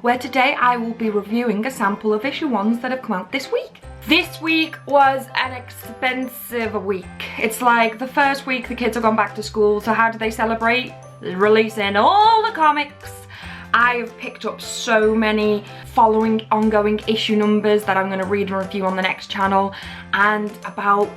where today I will be reviewing a sample of issue 1s that have come out this week. This week was an expensive week. It's like the first week the kids have gone back to school, so how do they celebrate? Releasing all the comics. I have picked up so many following ongoing issue numbers that I'm going to read and review on the next channel, and about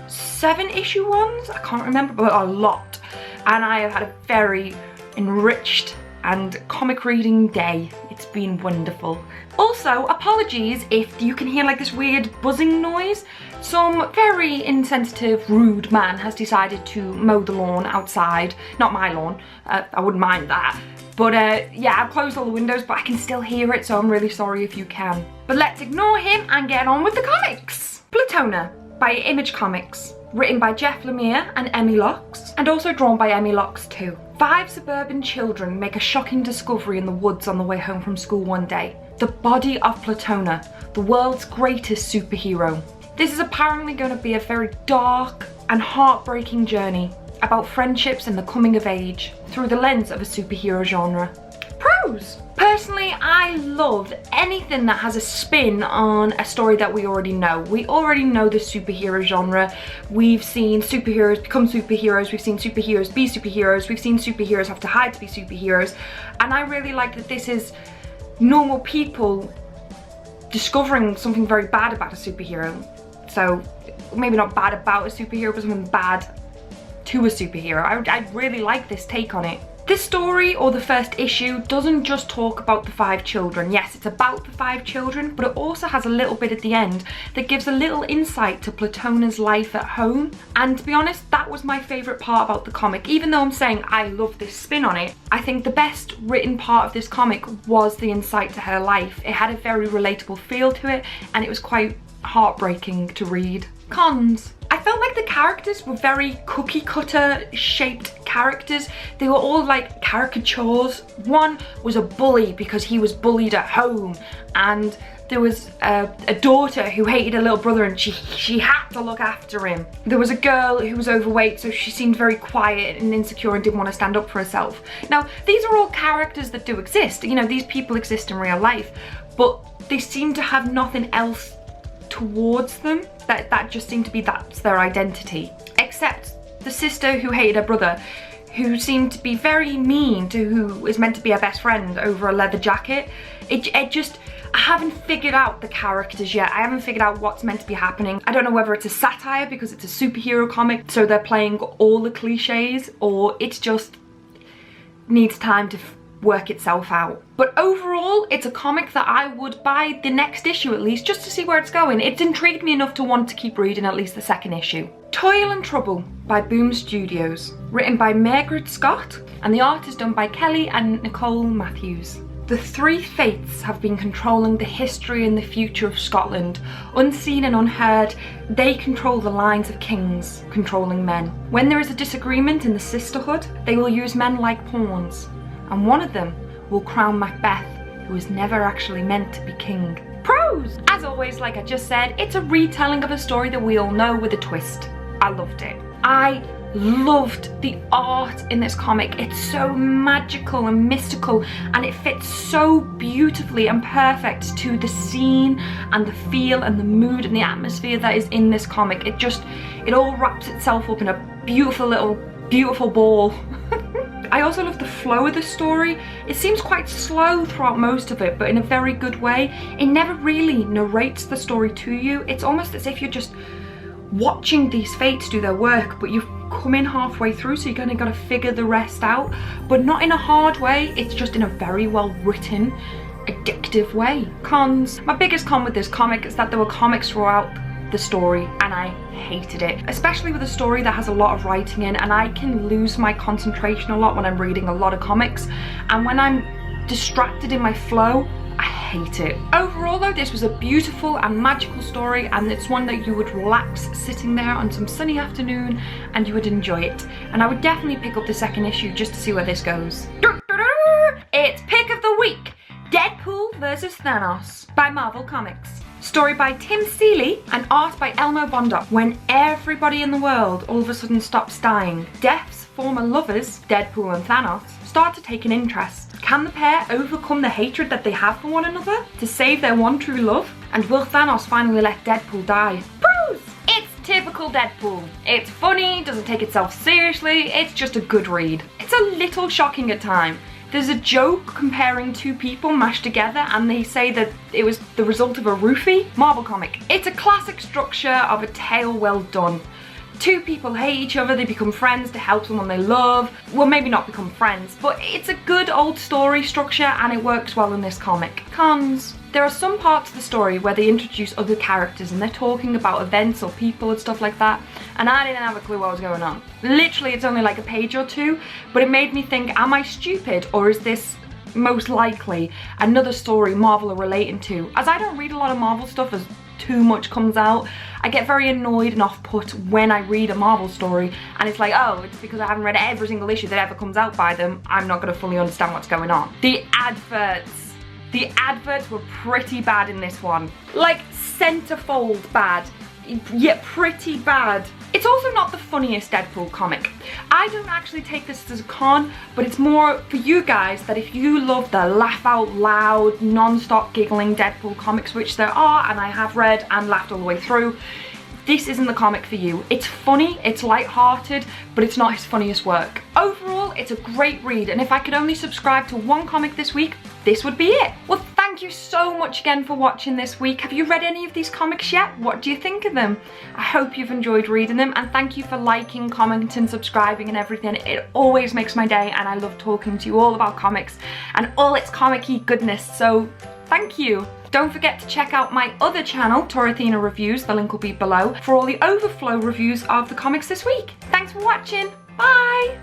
7 issue 1s, I can't remember, but a lot. And I have had a very enriched and comic reading day. It's been wonderful. Also, apologies if you can hear like this weird buzzing noise. Some very insensitive, rude man has decided to mow the lawn outside. Not my lawn, I wouldn't mind that. But yeah, I've closed all the windows, but I can still hear it, so I'm really sorry if you can. But let's ignore him and get on with the comics. Plutona by Image Comics. Written by Jeff Lemire and Emi Lenox, and also drawn by Emi Lenox too. 5 suburban children make a shocking discovery in the woods on the way home from school one day. The body of Plutona, the world's greatest superhero. This is apparently going to be a very dark and heartbreaking journey about friendships and the coming of age through the lens of a superhero genre. Pros! Personally, I love anything that has a spin on a story that we already know. We already know the superhero genre. We've seen superheroes become superheroes, we've seen superheroes be superheroes, we've seen superheroes have to hide to be superheroes, and I really like that this is normal people discovering something very bad about a superhero. So, maybe not bad about a superhero, but something bad to a superhero. I really like this take on it. This story, or the first issue, doesn't just talk about the 5 children. Yes, it's about the 5 children, but it also has a little bit at the end that gives a little insight to Plutona's life at home. And to be honest, that was my favourite part about the comic. Even though I'm saying I love this spin on it, I think the best written part of this comic was the insight to her life. It had a very relatable feel to it, and it was quite heartbreaking to read. Cons. I felt like the characters were very cookie cutter shaped characters. They were all like caricatures. One was a bully because he was bullied at home, and there was a daughter who hated her little brother and she had to look after him. There was a girl who was overweight, so she seemed very quiet and insecure and didn't want to stand up for herself. Now, these are all characters that do exist. You know, these people exist in real life, but they seem to have nothing else towards them. That just seemed to be that's their identity. Except the sister who hated her brother, who seemed to be very mean to who is meant to be her best friend over a leather jacket. It just, I haven't figured out the characters yet. I haven't figured out what's meant to be happening. I don't know whether it's a satire because it's a superhero comic, so they're playing all the cliches, or it just needs time to work itself out. But overall, it's a comic that I would buy the next issue at least, just to see where it's going. It's intrigued me enough to want to keep reading at least the 2nd issue. Toil and Trouble by Boom Studios. Written by Mairghread Scott, and the art is done by Kelly and Nichole Matthews. The 3 fates have been controlling the history and the future of Scotland. Unseen and unheard, they control the lines of kings, controlling men. When there is a disagreement in the sisterhood, they will use men like pawns, and one of them will crown Macbeth, who was never actually meant to be king. Pros! As always, like I just said, it's a retelling of a story that we all know with a twist. I loved it. I loved the art in this comic. It's so magical and mystical, and it fits so beautifully and perfect to the scene and the feel and the mood and the atmosphere that is in this comic. It all wraps itself up in a beautiful ball. I also love the flow of the story. It seems quite slow throughout most of it, but in a very good way. It never really narrates the story to you. It's almost as if you're just watching these fates do their work, but you've come in halfway through, so you kind of got to figure the rest out, but not in a hard way. It's just in a very well written, addictive way. Cons. My biggest con with this comic is that there were comics throughout the story, and I hated it, especially with a story that has a lot of writing in, and I can lose my concentration a lot when I'm reading a lot of comics, and when I'm distracted in my flow, I hate it. Overall though, this was a beautiful and magical story, and it's one that you would relax sitting there on some sunny afternoon and you would enjoy it, and I would definitely pick up the 2nd issue just to see where this goes. It's Pick of the Week: Deadpool vs Thanos by Marvel Comics. Story by Tim Seeley and art by Elmo Bondoc. When everybody in the world all of a sudden stops dying, Death's former lovers, Deadpool and Thanos, start to take an interest. Can the pair overcome the hatred that they have for one another to save their one true love? And will Thanos finally let Deadpool die? Bruce! It's typical Deadpool. It's funny, doesn't take itself seriously, it's just a good read. It's a little shocking at times. There's a joke comparing two people mashed together and they say that it was the result of a roofie. Marvel comic. It's a classic structure of a tale well done. Two people hate each other, they become friends to help someone they love. Well, maybe not become friends, but it's a good old story structure and it works well in this comic. Cons. There are some parts of the story where they introduce other characters and they're talking about events or people and stuff like that, and I didn't have a clue what was going on. Literally, it's only like a page or two, but it made me think, am I stupid or is this most likely another story Marvel are relating to? As I don't read a lot of Marvel stuff as too much comes out, I get very annoyed and off-put when I read a Marvel story and it's like, oh, it's because I haven't read every single issue that ever comes out by them, I'm not going to fully understand what's going on. The adverts were pretty bad in this one. Like centerfold bad, yet pretty bad. It's also not the funniest Deadpool comic. I don't actually take this as a con, but it's more for you guys that if you love the laugh out loud, non-stop giggling Deadpool comics, which there are, and I have read and laughed all the way through, this isn't the comic for you. It's funny, it's light-hearted, but it's not his funniest work. Overall, it's a great read, and if I could only subscribe to one comic this week, this would be it. Well, thank you so much again for watching this week. Have you read any of these comics yet? What do you think of them? I hope you've enjoyed reading them, and thank you for liking, commenting, subscribing and everything. It always makes my day, and I love talking to you all about comics and all its comic-y goodness, so thank you. Don't forget to check out my other channel, TorAthena Reviews, the link will be below, for all the overflow reviews of the comics this week. Thanks for watching, bye!